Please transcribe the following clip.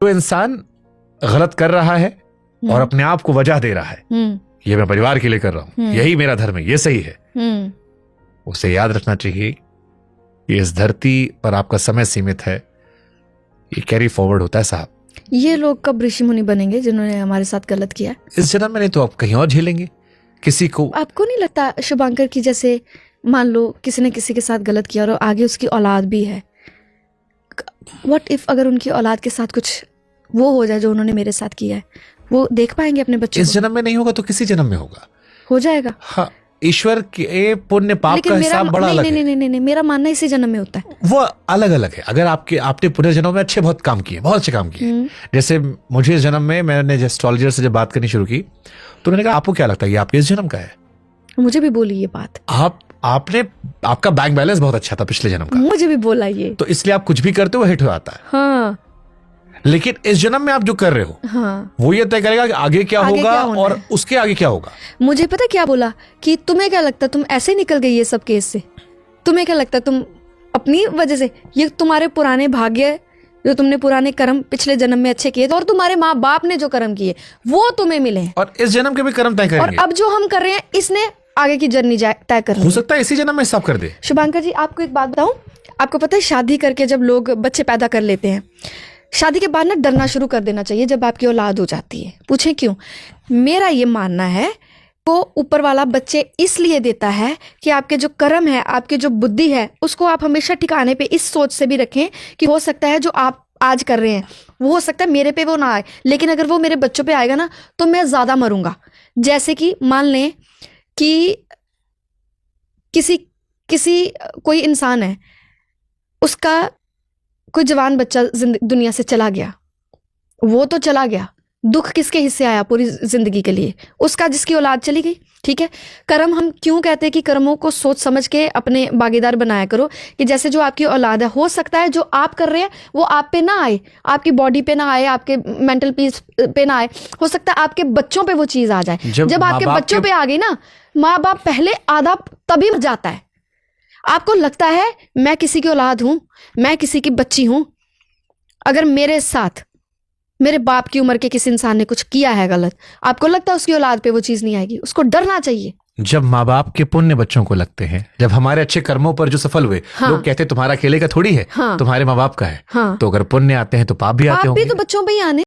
तो इंसान गलत कर रहा है और अपने आप को वजह दे रहा है, ये मैं परिवार के लिए कर रहा हूं, यही मेरा धर्म है, ये सही है, उसे याद रखना चाहिए कि इस धरती पर आपका समय सीमित है, ये कैरी फॉरवर्ड होता है साहब। ये लोग कब ऋषि मुनि बनेंगे जिन्होंने हमारे साथ गलत किया? इस जन्म में नहीं तो आप कहीं और झेलेंगे किसी को। आपको नहीं लगता शुभांकर की जैसे मान लो किसी ने किसी के साथ गलत किया और आगे उसकी औलाद भी है, व्हाट इफ अगर उनकी औलाद के साथ कुछ वो हो जाए जो उन्होंने मेरे साथ किया है, वो देख पाएंगे अपने बच्चे इस को? जन्म में नहीं होगा तो किसी जन्म में होगा, हो जाएगा। हाँ, ईश्वर के पुण्य पाप का हिसाब बड़ा अलग है। नहीं, मेरा मानना इसी जन्म में होता है। वो अलग अलग है। अगर आपने पुनर्जन्म में अच्छे बहुत काम किए, बहुत अच्छे काम किए, जैसे मुझे इस जन्म में मैंने एस्ट्रोलॉजर से जब बात करनी शुरू की तो उन्होंने कहा आपको क्या लगता है ये आपके इस जन्म का है? मुझे भी बोली ये बात। आपका बैंक बैलेंस बहुत अच्छा था पिछले जन्म का, मुझे भी बोला ये, तो इसलिए आप कुछ भी करते हो हिट हो आता है। हाँ। लेकिन इस जन्म में आप जो कर रहे हो, हाँ, वो ये तय करेगा कि आगे क्या होगा और उसके आगे क्या होगा। मुझे पता क्या बोला कि तुम्हें क्या लगता तुम ऐसे निकल गई ये सब केस से? तुम्हें क्या लगता तुम अपनी वजह से, ये तुम्हारे पुराने भाग्य जो तुमने पुराने कर्म पिछले जन्म में अच्छे किए और तुम्हारे माँ बाप ने जो कर्म किए वो तुम्हें मिले, और इस जन्म के भी कर्म तय करेंगे। और अब जो हम कर रहे हैं इसने आगे की जर्नी तय कर हो सकता है इसी जन्म में हिसाब कर दे। शुभांकर जी, आपको एक बात बताऊं, आपको पता है शादी करके जब लोग बच्चे पैदा कर लेते हैं, शादी के बाद ना डरना शुरू कर देना चाहिए जब आपकी औलाद हो जाती है। पूछें क्यों? मेरा ये मानना है वो ऊपर वाला बच्चे इसलिए देता है कि आपके जो कर्म है, आपकी जो बुद्धि है, उसको आप हमेशा ठिकाने पे इस सोच से भी रखें कि हो सकता है जो आप आज कर रहे हैं वो हो सकता है मेरे पे वो ना आए, लेकिन अगर वो मेरे बच्चों पे आएगा ना तो मैं ज्यादा मरूंगा। जैसे कि मान लें कि किसी कोई इंसान है, उसका कोई जवान बच्चा दुनिया से चला गया, वो तो चला गया, दुख किसके हिस्से आया पूरी जिंदगी के लिए? उसका, जिसकी औलाद चली गई। ठीक है, कर्म हम क्यों कहते हैं कि कर्मों को सोच समझ के अपने भागीदार बनाया करो, कि जैसे जो आपकी औलाद है, हो सकता है जो आप कर रहे हैं वो आप पे ना आए, आपकी बॉडी पे ना आए, आपके मेंटल पीस पे ना आए, हो सकता है आपके बच्चों पे वो चीज आ जाए। जब आपके बच्चों पे आ गई ना, माँ बाप पहले आधा तभी मर जाता है। आपको लगता है मैं किसी की औलाद हूं, मैं किसी की बच्ची हूं, अगर मेरे साथ मेरे बाप की उम्र के किसी इंसान ने कुछ किया है गलत, आपको लगता है उसकी औलाद पे वो चीज नहीं आएगी? उसको डरना चाहिए। जब माँ बाप के पुण्य बच्चों को लगते हैं, जब हमारे अच्छे कर्मों पर जो सफल हुए, हाँ, लोग कहते हैं तुम्हारा अकेले का थोड़ी है, हाँ, तुम्हारे माँ बाप का है, हाँ, तो अगर पुण्य आते हैं तो पाप भी आते होंगे। पाप भी तो बच्चों पे ही आने।